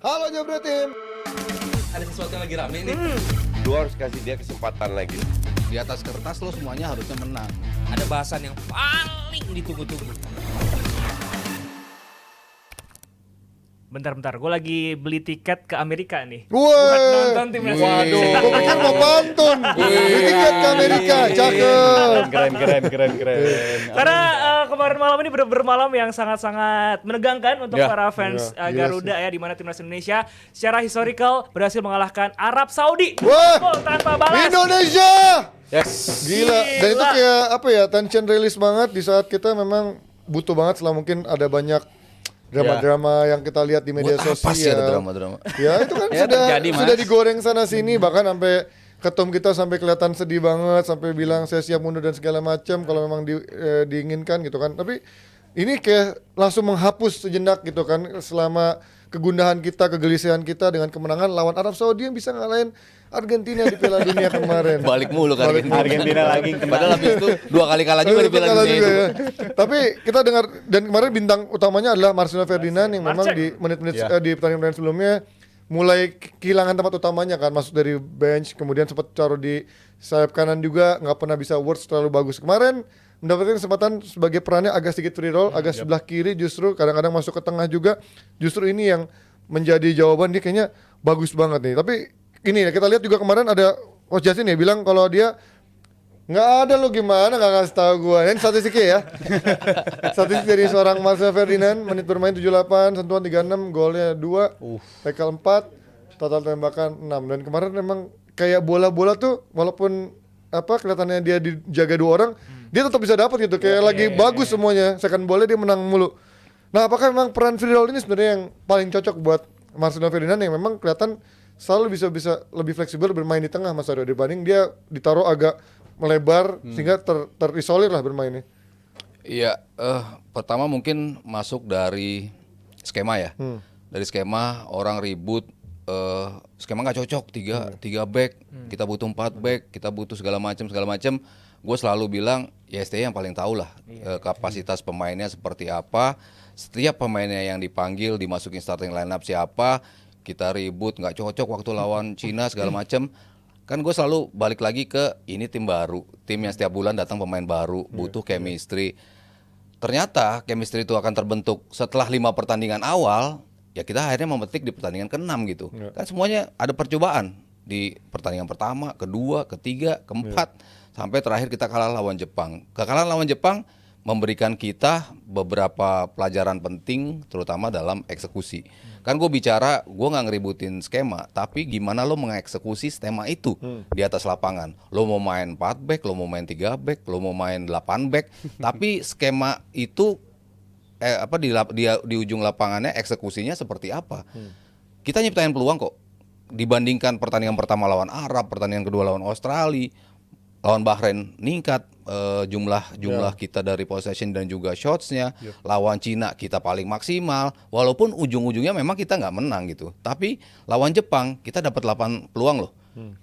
Halo Jabra Tim. Ada sesuatu yang lagi rame nih. Lu harus kasih dia kesempatan lagi. Di atas kertas lo semuanya harusnya menang. Ada bahasan yang paling ditunggu-tunggu. Bentar, gue lagi beli tiket ke Amerika nih. Woi. Buat nonton timnas. Waduh. Gue pikir mau pantun. Tiket ke Amerika, cakep. Keren. Karena kemarin malam ini bener-bener malam yang sangat-sangat menegangkan untuk Ya, para fans iya Garuda ya, di mana timnas Indonesia secara historical berhasil mengalahkan Arab Saudi. Wah. Gol tanpa balas. Indonesia. Yes. Gila. Dan itu kayak apa ya? Tension release banget di saat kita memang butuh banget setelah mungkin ada banyak drama-drama yang kita lihat di media Buat sosial. apa sih ada drama-drama? Ya itu kan Ya, terjadi, Mas. sudah digoreng sana sini, bahkan sampai ketum kita sampai kelihatan sedih banget, sampai bilang saya siap mundur dan segala macam kalau memang diinginkan gitu kan. Tapi ini kayak langsung menghapus sejenak gitu kan, selama kegundahan kita, kegelisahan kita dengan kemenangan lawan Arab Saudi yang bisa ngalahin Argentina di Piala Dunia kemarin. Balik mulu kan Argentina lagi kena. Padahal habis itu 2 kali kalah juga di Piala Kalah Dunia juga itu. ya. Tapi kita dengar, dan kemarin bintang utamanya adalah Marcelo Ferdinand yang memang di menit-menit di pertandingan sebelumnya mulai kehilangan tempat utamanya kan, masuk dari bench, kemudian sempat taruh di sayap kanan juga, nggak pernah bisa words terlalu bagus. Kemarin mendapatkan kesempatan sebagai perannya agak sedikit free roll, agak sebelah kiri, justru kadang-kadang masuk ke tengah juga. Justru ini yang menjadi jawaban, dia kayaknya bagus banget nih. Tapi ini ya, kita lihat juga kemarin ada Coach Justin ya bilang kalau dia nggak ada, lo gimana nggak ngasih tahu gua. Ini statistiknya ya. Statistik dari seorang Marcelo Ferdinand, menit bermain 78, sentuhan 36, golnya 2, tackle 4, total tembakan 6. Dan kemarin memang kayak bola-bola tuh walaupun apa kelihatannya dia dijaga 2 orang, dia tetap bisa dapat gitu. Kayak lagi bagus semuanya. Second ball-nya dia menang mulu. Nah, apakah memang peran free roll ini sebenarnya yang paling cocok buat Marcelo Ferdinand yang memang kelihatan selalu bisa lebih fleksibel bermain di tengah, Mas Aryo, dibanding dia ditaruh agak melebar sehingga terisolir lah bermainnya. Iya, pertama mungkin masuk dari skema ya. Dari skema orang ribut, skema nggak cocok, tiga back, kita butuh 4 back, kita butuh segala macam. Gue selalu bilang YSTI yang paling tahu lah kapasitas pemainnya seperti apa. Setiap pemainnya yang dipanggil dimasukin starting lineup siapa, kita ribut nggak cocok waktu lawan Cina segala macam. Kan gue selalu balik lagi ke ini tim baru, tim yang setiap bulan datang pemain baru, butuh chemistry. Ternyata chemistry itu akan terbentuk setelah 5 pertandingan awal, ya kita akhirnya memetik di pertandingan ke-6 gitu. Kan semuanya ada percobaan di pertandingan pertama, kedua, ketiga, keempat, sampai terakhir kita kalah lawan Jepang. Kekalahan lawan Jepang memberikan kita beberapa pelajaran penting, terutama dalam eksekusi. Kan gue bicara, gue nggak ngeributin skema, tapi gimana lo mengeksekusi skema itu di atas lapangan. Lo mau main 4 back, lo mau main 3 back, lo mau main 8 back, tapi skema itu di ujung lapangannya eksekusinya seperti apa. Kita nyiptain peluang kok. Dibandingkan pertandingan pertama lawan Arab, pertandingan kedua lawan Australia, lawan Bahrain ningkat jumlah kita dari possession dan juga shotsnya. Lawan Cina kita paling maksimal, walaupun ujung-ujungnya memang kita nggak menang gitu. Tapi lawan Jepang kita dapat 8 peluang loh.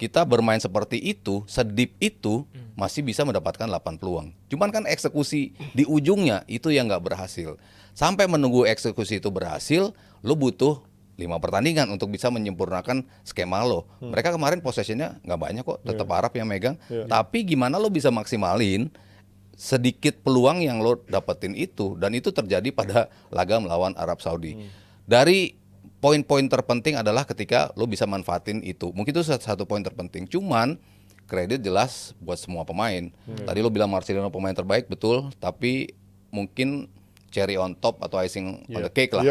Kita bermain seperti itu, sedip itu masih bisa mendapatkan 8 peluang. Cuman kan eksekusi di ujungnya itu yang nggak berhasil. Sampai menunggu eksekusi itu berhasil, lo butuh 5 pertandingan untuk bisa menyempurnakan skema lo. Mereka kemarin possessionnya nggak banyak kok, tetap Arab yang megang. Tapi gimana lo bisa maksimalin sedikit peluang yang lo dapetin itu, dan itu terjadi pada laga melawan Arab Saudi. Dari poin-poin terpenting adalah ketika lo bisa manfaatin itu. Mungkin itu satu poin terpenting. Cuman kredit jelas buat semua pemain. Tadi lo bilang Marcelino pemain terbaik, betul. Tapi mungkin cherry on top atau icing on the cake lah.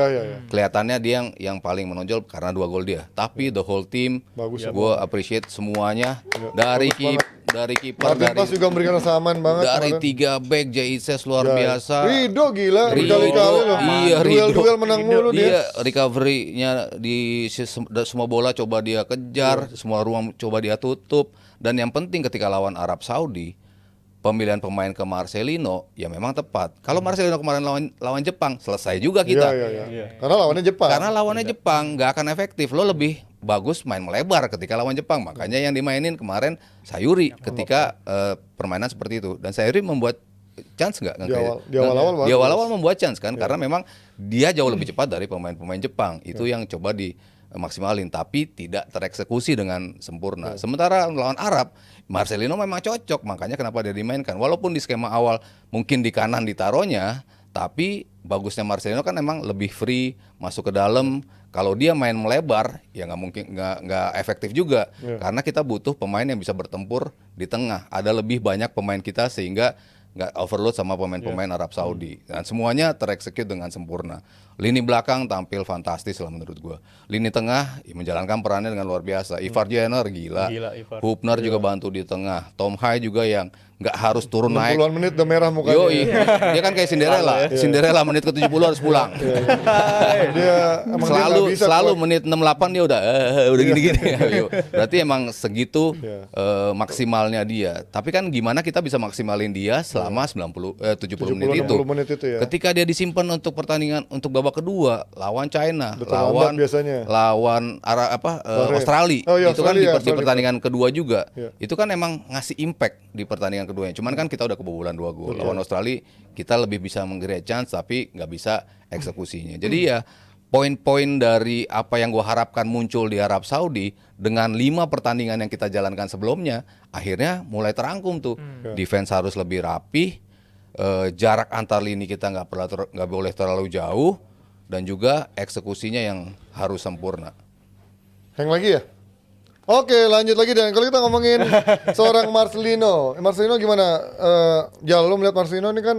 Kelihatannya dia yang paling menonjol karena 2 gol dia. Tapi the whole team, gue appreciate semuanya. Dari kiper, Martin Pas juga memberikan rasa aman banget. dari kemarin. 3 back, Jaises luar biasa. Rido gila, Rido, berkali-kali loh. iya, Rido. Duel menang mulu dia. Recovery-nya di semua bola coba dia kejar, semua ruang coba dia tutup. Dan yang penting ketika lawan Arab Saudi, pemilihan pemain ke Marcelino ya memang tepat. Kalau Marcelino kemarin lawan Jepang, selesai juga kita. Iya. Karena lawannya Jepang. Karena lawannya Jepang nggak akan efektif. Lo lebih bagus main melebar ketika lawan Jepang. Makanya yang dimainin kemarin Sayuri ketika permainan seperti itu. Dan Sayuri membuat chance nggak? Di awal-awal Di awal-awal membuat chance kan, karena memang dia jauh lebih cepat dari pemain-pemain Jepang. Itu yang coba maksimalin, tapi tidak tereksekusi dengan sempurna. Sementara lawan Arab, Marcelino memang cocok, makanya kenapa dia dimainkan. Walaupun di skema awal mungkin di kanan ditaruhnya, tapi bagusnya Marcelino kan memang lebih free, masuk ke dalam. Kalau dia main melebar, ya nggak efektif juga, karena kita butuh pemain yang bisa bertempur di tengah. Ada lebih banyak pemain kita sehingga nggak overload sama pemain-pemain Arab Saudi, dan semuanya tereksekut dengan sempurna. Lini belakang tampil fantastis lah menurut gua. Lini tengah menjalankan perannya dengan luar biasa. Ivar Jenner gila. Ivar. Hubner juga bantu di tengah. Tom Hai juga yang nggak harus turun naik. 60-an menit udah merah mukanya. Yoi, dia kan kayak Cinderella. Cinderella menit ke 70 harus pulang. Dia emang dia nggak bisa Selalu kuat. menit 68 dia udah gini-gini. Berarti emang segitu maksimalnya dia. Tapi kan gimana kita bisa maksimalin dia selama 70 menit itu. 60 menit itu ya. Ketika dia disimpan untuk pertandingan untuk babak kedua lawan China, Udah terlambat biasanya. lawan Australia. Oh iya, Itu kan Australia, di pertandingan kedua juga. Iya. Itu kan emang ngasih impact di pertandingan keduanya. Cuman kan kita udah kebobolan 2 gol. Lawan Australia kita lebih bisa meng-create chance tapi nggak bisa eksekusinya. Jadi ya poin-poin dari apa yang gua harapkan muncul di Arab Saudi dengan 5 pertandingan yang kita jalankan sebelumnya, akhirnya mulai terangkum tuh. Defense harus lebih rapih, jarak antar lini kita nggak boleh terlalu jauh, dan juga eksekusinya yang harus sempurna. Hang lagi ya? Oke, lanjut lagi dan kalau kita ngomongin seorang Marcelino. Marcelino gimana? Jal, lo melihat Marcelino ini kan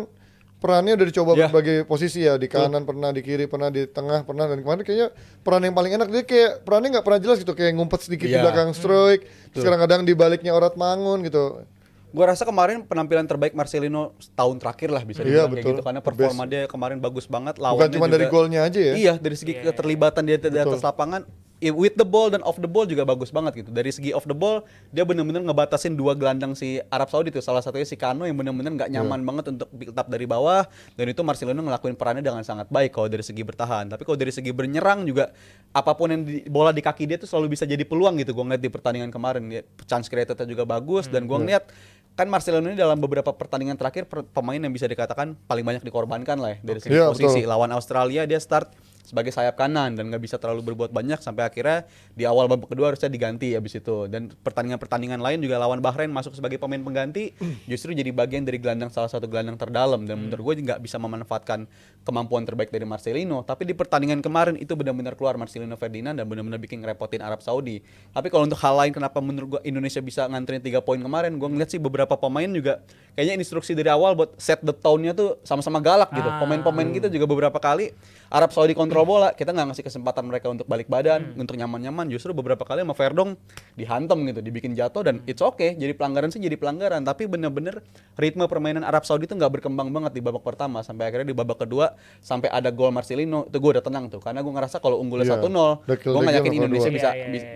perannya udah dicoba berbagai posisi ya, di kanan pernah, di kiri pernah, di tengah pernah, dan kemarin kayaknya peran yang paling enak dia kayak perannya nggak pernah jelas gitu, kayak ngumpet sedikit di belakang strike, terus kadang-kadang di baliknya Orat Mangun gitu. Gua rasa kemarin penampilan terbaik Marcelino tahun terakhir lah bisa Iya, dibilang kayak betul. gitu, karena performa dia kemarin bagus banget. Bukan Lawannya cuma dari juga- golnya aja ya. Iya, dari segi keterlibatan dia di atas lapangan, with the ball dan off the ball juga bagus banget gitu. Dari segi off the ball, dia benar-benar ngebatasin 2 gelandang si Arab Saudi tuh. Salah satunya si Kano yang benar-benar nggak nyaman banget untuk build up dari bawah, dan itu Marcelino ngelakuin perannya dengan sangat baik kalau dari segi bertahan. Tapi kalau dari segi bernyerang juga, apapun yang bola di kaki dia tuh selalu bisa jadi peluang gitu. Gua ngeliat di pertandingan kemarin, dia chance created juga bagus, dan gua ngeliat kan Marcelino ini dalam beberapa pertandingan terakhir pemain yang bisa dikatakan paling banyak dikorbankan lah ya dari segi Iya, posisi. betul. Lawan Australia dia start sebagai sayap kanan dan nggak bisa terlalu berbuat banyak sampai akhirnya di awal babak kedua harusnya diganti habis itu. Dan pertandingan-pertandingan lain juga lawan Bahrain masuk sebagai pemain pengganti, justru jadi bagian dari gelandang, salah satu gelandang terdalam, dan menurut gue nggak bisa memanfaatkan kemampuan terbaik dari Marcelino. Tapi di pertandingan kemarin itu benar-benar keluar Marcelino Ferdinand dan benar-benar bikin ngerepotin Arab Saudi. Tapi kalau untuk hal lain kenapa menurut gue Indonesia bisa nganterin 3 poin kemarin, gue ngeliat sih beberapa pemain juga kayaknya instruksi dari awal buat set the tone-nya tuh sama-sama galak gitu. Pemain-pemain kita juga beberapa kali Arab Saudi kontrol bola, kita nggak ngasih kesempatan mereka untuk balik badan, untuk nyaman-nyaman. Justru beberapa kali sama Verdong dihantam gitu, dibikin jatuh, dan it's okay. Jadi pelanggaran sih jadi pelanggaran, tapi bener-bener ritme permainan Arab Saudi itu nggak berkembang banget di babak pertama. Sampai akhirnya di babak kedua, sampai ada gol Marcelino, itu gue udah tenang tuh. Karena gue ngerasa kalau unggulnya 1-0, gue nggak yakin Indonesia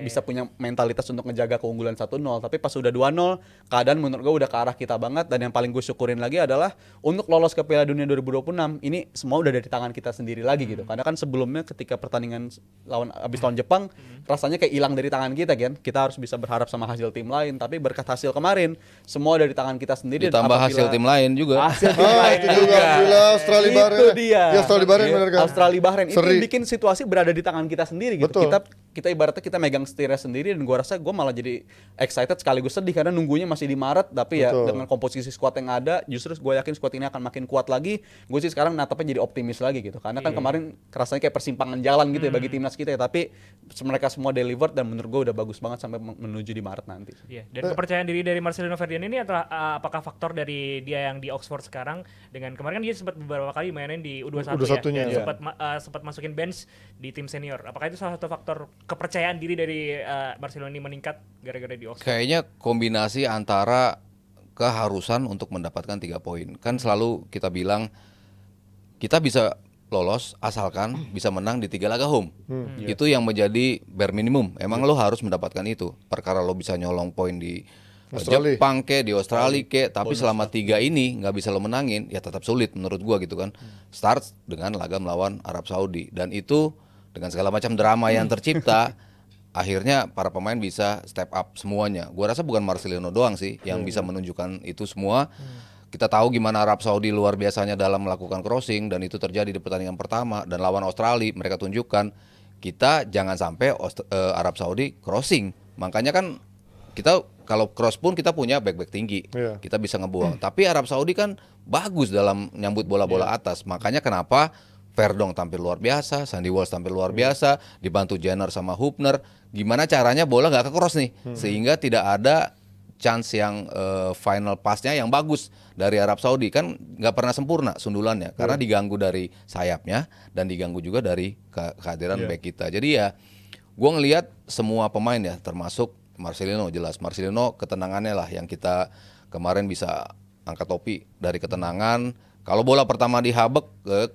bisa punya mentalitas untuk ngejaga keunggulan 1-0. Tapi pas udah 2-0, keadaan menurut gue udah ke arah kita banget. Dan yang paling gue syukurin lagi adalah untuk lolos ke Piala Dunia 2026, ini semua udah dari tangan kita sendiri lagi gitu. Karena kan sebelumnya ketika pertandingan abis lawan Jepang, rasanya kayak hilang dari tangan kita kan. Kita harus bisa berharap sama hasil tim lain, tapi berkat hasil kemarin semua dari tangan kita sendiri. Ditambah hasil tim lain juga. Hasil tim lain itu juga alhamdulillah Australia itu Bahrain. dia. Ya, Australia Bahrain benar kan. Australia Bahrain itu Seri. bikin situasi berada di tangan kita sendiri gitu. Betul. Kita ibaratnya kita megang setirnya sendiri, dan gua rasa gua malah jadi excited sekaligus sedih karena nunggunya masih di Maret, tapi ya Betul. dengan komposisi squad yang ada, justru gue yakin squad ini akan makin kuat lagi. Gue sih sekarang natapnya jadi optimis lagi gitu. Karena kan kemarin rasanya kayak persimpangan jalan gitu ya bagi timnas kita ya, tapi mereka semua delivered dan menurut gue udah bagus banget sampai menuju di Maret nanti. Iya, dan kepercayaan diri dari Marcelino Ferdinand ini adalah apakah faktor dari dia yang di Oxford sekarang, dengan kemarin kan dia sempat beberapa kali mainin di U21 U21-nya, ya, iya. sempat masukin bench di tim senior. Apakah itu salah satu faktor kepercayaan diri dari Marcelino ini meningkat gara-gara di Oxford? Kayaknya kombinasi antara keharusan untuk mendapatkan 3 poin. Kan selalu kita bilang kita bisa lolos asalkan bisa menang di 3 laga home. Itu yang menjadi bare minimum. Emang lo harus mendapatkan itu. Perkara lo bisa nyolong poin di Australia. Jepang ke, di Australia ke, tapi selama 3 ini nggak bisa lo menangin, ya tetap sulit menurut gua gitu kan. Start dengan laga melawan Arab Saudi, dan itu dengan segala macam drama yang tercipta, akhirnya para pemain bisa step up semuanya. Gua rasa bukan Marcelino doang sih yang bisa menunjukkan itu semua. Kita tahu gimana Arab Saudi luar biasanya dalam melakukan crossing, dan itu terjadi di pertandingan pertama, dan lawan Australia mereka tunjukkan kita jangan sampai Arab Saudi crossing. Makanya kan kita kalau cross pun kita punya back tinggi, Iya. kita bisa ngebuang. Tapi Arab Saudi kan bagus dalam nyambut bola-bola atas. Makanya kenapa Verdong tampil luar biasa, Sandy Walsh tampil luar biasa, dibantu Jenner sama Hubner. Gimana caranya bola nggak ke cross nih, sehingga tidak ada chance yang final pass-nya yang bagus dari Arab Saudi. Kan nggak pernah sempurna sundulannya, karena diganggu dari sayapnya dan diganggu juga dari kehadiran back kita. Jadi ya, gue ngelihat semua pemain ya, termasuk Marcelino jelas. Marcelino ketenangannya lah yang kita kemarin bisa angkat topi dari ketenangan. Kalau bola pertama dihabek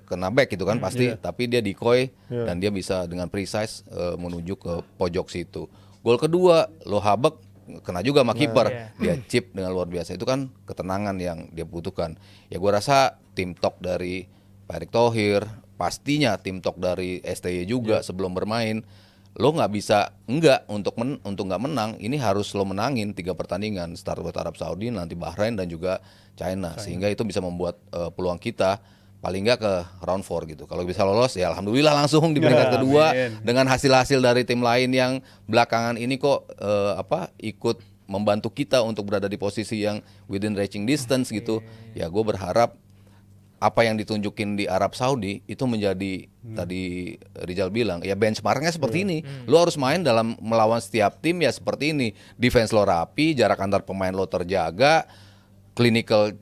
kena back gitu kan pasti, tapi dia decoy dan dia bisa dengan precise menuju ke pojok situ. Gol kedua lo habek kena juga sama kiper, dia chip dengan luar biasa. Itu kan ketenangan yang dia butuhkan. Ya gua rasa tim talk dari Pak Erick Thohir, pastinya tim talk dari STY juga sebelum bermain. Lo nggak bisa untuk nggak menang, ini harus lo menangin 3 pertandingan, start buat Arab Saudi, nanti Bahrain dan juga China. Sehingga itu bisa membuat peluang kita paling nggak ke round 4 gitu. Kalau bisa lolos ya alhamdulillah langsung di peringkat kedua dengan hasil-hasil dari tim lain yang belakangan ini kok ikut membantu kita untuk berada di posisi yang within reaching distance gitu. Ya gue berharap apa yang ditunjukin di Arab Saudi itu menjadi tadi Rizal bilang ya benchmarknya seperti ini. Lo harus main dalam melawan setiap tim ya seperti ini. Defense lo rapi, jarak antar pemain lo terjaga, clinical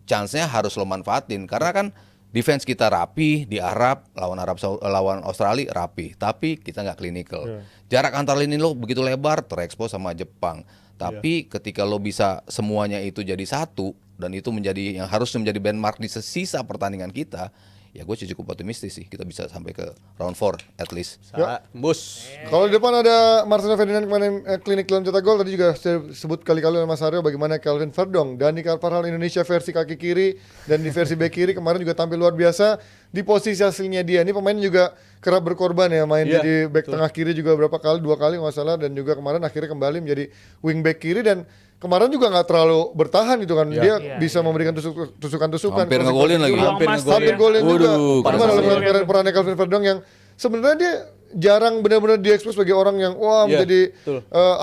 chance-nya harus lo manfaatin. Karena kan defense kita rapi di Arab, lawan Australia rapi, tapi kita nggak clinical. Jarak antar lini lo begitu lebar, terekspos sama Jepang. Tapi ketika lo bisa semuanya itu jadi satu, dan itu menjadi yang harus menjadi benchmark di sisa pertandingan kita, ya gue cukup optimistis sih kita bisa sampai ke round 4 at least. Bus. Kalau di depan ada Marcelo Ferdinand kemarin klinik dalam cetak gol, tadi juga saya sebut kali-kali oleh Mas Aryo bagaimana Calvin Verdong, Dani Carvajal Indonesia versi kaki kiri dan di versi bek kiri kemarin juga tampil luar biasa di posisi aslinya dia. Ini pemain juga kerap berkorban ya, main jadi bek tengah kiri juga berapa kali, 2 kali nggak salah, dan juga kemarin akhirnya kembali menjadi wing back kiri dan kemarin juga nggak terlalu bertahan gitu kan, dia bisa memberikan tusukan-tusukan. Hampir ngegolin lagi. Hampir golin juga. Gimana dalam perannya Calvin Verdong yang sebenarnya dia jarang benar-benar diekspos sebagai orang yang menjadi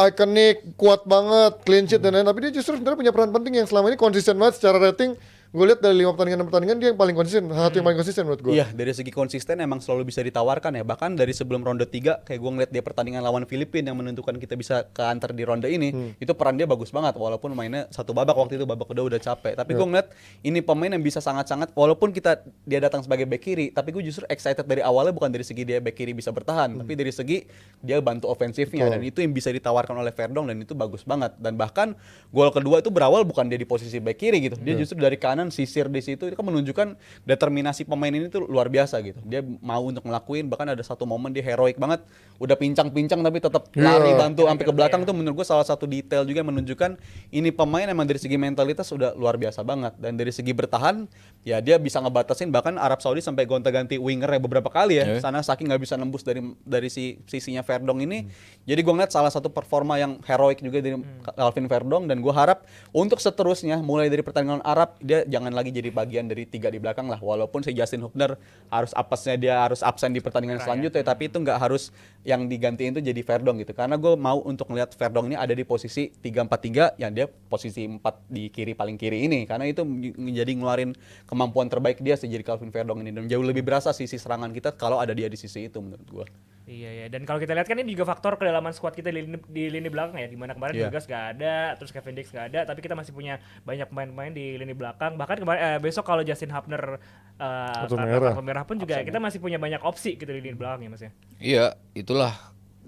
ikonik, kuat banget, clean sheet dan lain-lain. Tapi dia justru sebenarnya punya peran penting yang selama ini konsisten banget secara rating. Gue lihat dari 5 pertandingan dia yang paling konsisten, satu yang paling konsisten menurut gue. Iya, dari segi konsisten emang selalu bisa ditawarkan ya. Bahkan dari sebelum ronde 3 kayak gue ngeliat dia pertandingan lawan Filipina yang menentukan kita bisa keantar di ronde ini, itu peran dia bagus banget walaupun mainnya satu babak waktu itu, babak kedua udah capek. Tapi gue ngeliat ini pemain yang bisa sangat-sangat, walaupun dia datang sebagai bek kiri, tapi gue justru excited dari awalnya bukan dari segi dia bek kiri bisa bertahan, tapi dari segi dia bantu ofensifnya dan itu yang bisa ditawarkan oleh Verdong dan itu bagus banget. Dan bahkan gol kedua itu berawal bukan dia di posisi bek kiri gitu. Dia justru dari kanan sisir di situ, itu kan menunjukkan determinasi pemain ini tuh luar biasa gitu. Dia mau untuk ngelakuin, bahkan ada satu momen dia heroik banget, udah pincang-pincang tapi tetap lari bantu sampai ke belakang. Tuh menurut gue salah satu detail juga yang menunjukkan ini pemain emang dari segi mentalitas udah luar biasa banget. Dan dari segi bertahan ya dia bisa ngebatasin, bahkan Arab Saudi sampai gonta-ganti wingernya beberapa kali ya. Sana saking nggak bisa nembus dari sisinya Verdong ini. Jadi gue ngeliat salah satu performa yang heroik juga dari Calvin Verdong, dan gue harap untuk seterusnya mulai dari pertandingan Arab dia jangan lagi jadi bagian dari 3 di belakang lah. Walaupun si Justin Hubner harus dia harus absen di pertandingan selanjutnya, tapi itu nggak harus yang digantiin itu jadi Verdong gitu. Karena gue mau untuk melihat Verdong ini ada di posisi 3-4-3 yang dia posisi 4 di kiri paling kiri ini, karena itu menjadi ngeluarin kemampuan terbaik dia sih jadi Calvin Verdong ini, dan jauh lebih berasa sisi serangan kita kalau ada dia di sisi itu menurut gue. Iya, dan kalau kita lihat kan ini juga faktor kedalaman squad kita di lini belakang ya, dimana kemarin Douglas gak ada, terus Kevin Dix gak ada, tapi kita masih punya banyak pemain-pemain di lini belakang. Bahkan kemarin besok kalau Justin Hubner kartu merah pun juga kita masih punya banyak opsi gitu di lini belakang ya Mas ya. Iya, itulah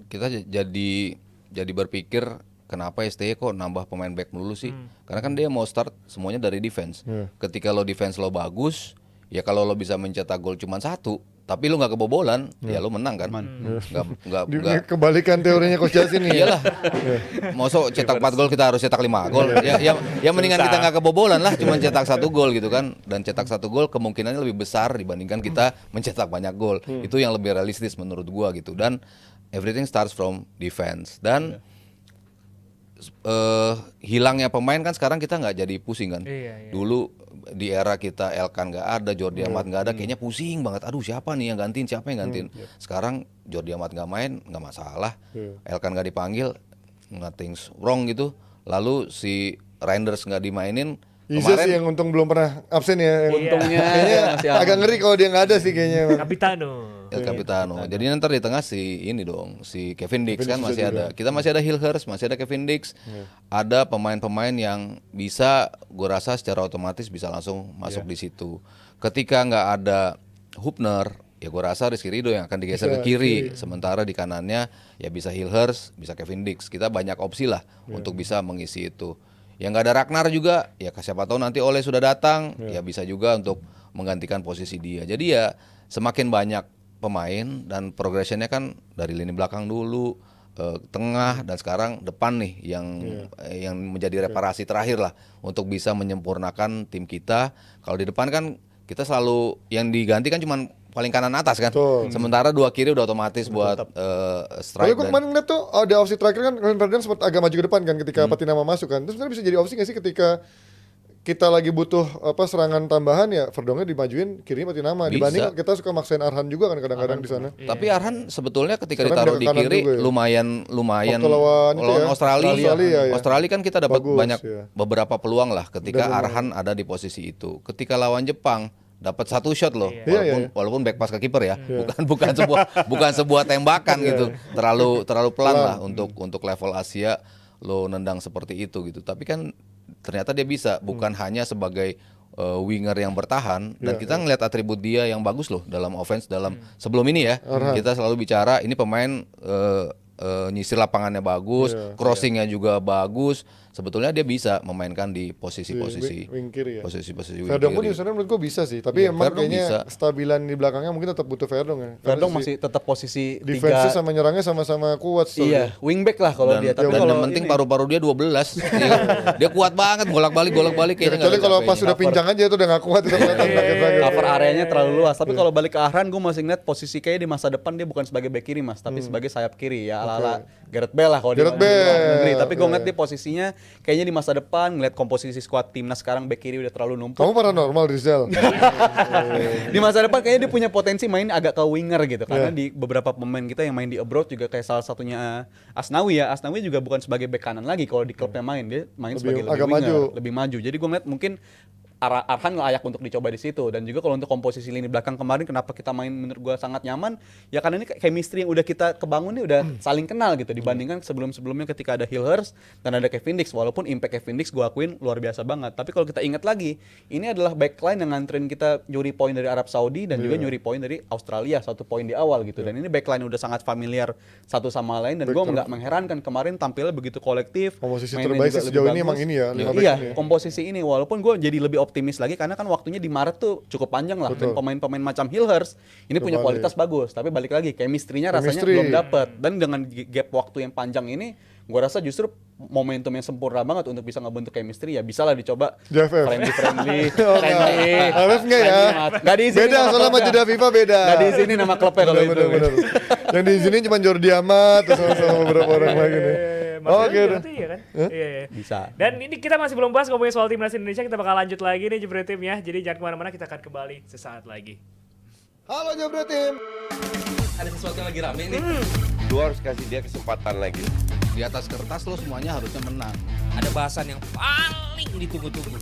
kita jadi berpikir kenapa STY kok nambah pemain back melulu sih? Karena kan dia mau start semuanya dari defense. Ketika lo defense lo bagus, ya kalau lo bisa mencetak gol cuma 1, tapi lu nggak kebobolan, ya lu menang kan? Nggak. Kebalikan teorinya Coach Jasin nih. Iyalah. Masa cetak 4 gol kita harus cetak 5 gol. Ya mendingan kita nggak kebobolan lah, cuma cetak 1 gol gitu kan. Dan cetak 1 gol kemungkinannya lebih besar dibandingkan kita mencetak banyak gol. Itu yang lebih realistis menurut gua gitu. Dan everything starts from defense. Dan hilangnya pemain kan sekarang kita nggak jadi pusing kan. Iya. Dulu di era kita Elkan nggak ada, Jordi Amat nggak ada, kayaknya pusing banget. Aduh siapa nih yang gantiin, siapa yang gantiin. Sekarang Jordi Amat nggak main, nggak masalah. Elkan nggak dipanggil, nothing's wrong gitu. Lalu si Reinders nggak dimainin. Iza sih yang untung belum pernah absen ya. Untungnya Kayaknya masih agak ngeri kalau dia nggak ada sih kayaknya. Capitano. El Capitano. Jadi nanti di tengah si ini dong, si Kevin Dix kan Dix masih juga. ada. Kita masih ada Hilhurst, masih ada Kevin Dix. Ada pemain-pemain yang bisa, gue rasa secara otomatis bisa langsung masuk di situ. Ketika nggak ada Hubner, ya gue rasa Rizky Ridho yang akan digeser ke kiri. Sementara di kanannya ya bisa Hilhurst, bisa Kevin Dix. Kita banyak opsi lah untuk bisa mengisi itu. Yang nggak ada Ragnar juga, ya siapa tahu nanti Ole sudah datang, ya bisa juga untuk menggantikan posisi dia. Jadi ya semakin banyak pemain dan progressionnya kan dari lini belakang dulu, tengah dan sekarang depan nih yang menjadi reparasi terakhir lah untuk bisa menyempurnakan tim kita. Kalau di depan kan kita selalu yang diganti kan cuma paling kanan atas kan. Betul. Sementara dua kiri udah otomatis buat Tapi strike. gue kemarin ngeliat tuh ada opsi terakhir kan Glenn Ferdinand sempat agak maju ke depan kan ketika Patinama masuk kan. Terus sebenarnya bisa jadi opsi nggak sih ketika kita lagi butuh serangan tambahan ya Verdongnya dimajuin kirinya Patinama Bisa. dibanding kita suka maksain Arhan juga kan kadang-kadang di sana. Tapi Arhan sebetulnya ketika Karena ditaruh pindah di ke kanan kiri juga ya. lumayan Waktu lawan itu ya, Australia. Australia ya. Australia kan kita dapat Bagus, banyak ya. beberapa peluang lah ketika Arhan ada di posisi itu. Ketika lawan Jepang dapat satu shot loh, walaupun back pass ke kiper ya, bukan sebuah tembakan gitu, terlalu pelan lah untuk level Asia lo nendang seperti itu gitu. Tapi kan ternyata dia bisa, bukan hanya sebagai winger yang bertahan dan kita ngelihat atribut dia yang bagus loh dalam offense sebelum ini ya. Kita selalu bicara ini pemain nyisir lapangannya bagus, crossingnya juga bagus. Sebetulnya dia bisa memainkan di posisi-posisi wing kiri ya. posisi-posisi wing Verdong pun kiri. sebenarnya menurut gue bisa sih, tapi emang Verdong kayaknya bisa. stabilan di belakangnya mungkin tetap butuh Verdong ya. Karena Verdong sisi masih tetap posisi defense 3. sama nyerangnya sama-sama kuat. Iya, wingback lah kalau dia. Tapi Dan kalau yang penting ini- paru-paru dia 12. dia kuat banget bolak-balik kayaknya Kecuali nggak ada kalau pas capeknya. sudah pincang aja itu udah gak kuat itu kelihatan sakit-sakit. cover areanya terlalu luas. Tapi kalau balik ke Arhan, gue masih ngeliat posisi kayaknya di masa depan dia bukan sebagai back kiri mas, tapi sebagai sayap kiri ya ala-ala Gareth Bale lah kalau Gareth di luar Bale. negeri. Tapi gue ngeliat dia posisinya kayaknya di masa depan ngeliat komposisi squad timnas sekarang back kiri udah terlalu numpuk. Kamu paranormal Rizal. Di masa depan kayaknya dia punya potensi main agak ke winger gitu karena di beberapa pemain kita yang main di abroad juga kayak salah satunya Asnawi ya. Asnawi juga bukan sebagai bek kanan lagi kalau di klubnya main, dia main sebagai agak winger, maju. lebih maju. Jadi gue ngeliat mungkin Arhan layak untuk dicoba di situ. Dan juga kalau untuk komposisi lini belakang kemarin kenapa kita main menurut gue sangat nyaman ya karena ini chemistry yang udah kita kebangun nih udah saling kenal gitu dibandingkan sebelum-sebelumnya ketika ada Hilhurst dan ada Kevin Dix. Walaupun impact Kevin Dix gue akuin luar biasa banget, tapi kalau kita ingat lagi ini adalah backline yang nganterin kita nyuri poin dari Arab Saudi dan juga nyuri poin dari Australia 1 poin di awal gitu. Dan ini backline udah sangat familiar satu sama lain dan gue nggak mengherankan kemarin tampilnya begitu kolektif. Komposisi mainnya terbaik juga sih lebih sejauh ini bagus. emang ini ya, 5 back Iya, ini ya. komposisi ini walaupun gue jadi lebih optimis lagi karena kan waktunya di Maret tuh cukup panjang lah dan pemain-pemain macam Hilhurst ini punya Kembali. kualitas bagus, tapi balik lagi chemistry-nya rasanya Chemistry. belum dapet. Dan dengan gap waktu yang panjang ini gue rasa justru momentum yang sempurna banget untuk bisa ngebentuk chemistry ya bisa lah dicoba JFF. friendly Oh, harus nggak ya? nggak diizinin Beda sama soalnya sama klubnya. jeda FIFA beda. Nggak diizinin sama klubnya kalau itu Bener. Yang diizinin cuma Jordi Amat terus sama beberapa orang lagi nih. Oke udah. Iya kan? Iya. bisa. Dan ini kita masih belum bahas ngomongin soal timnas Indonesia, kita bakal lanjut lagi nih Jebret Tim ya. Jadi jangan kemana-mana, kita akan kembali sesaat lagi. Halo Jabret Tim. Ada sesuatu yang lagi rame nih. Lu harus kasih dia kesempatan lagi. Di atas kertas lo semuanya harusnya menang. Ada bahasan yang paling ditunggu-tunggu.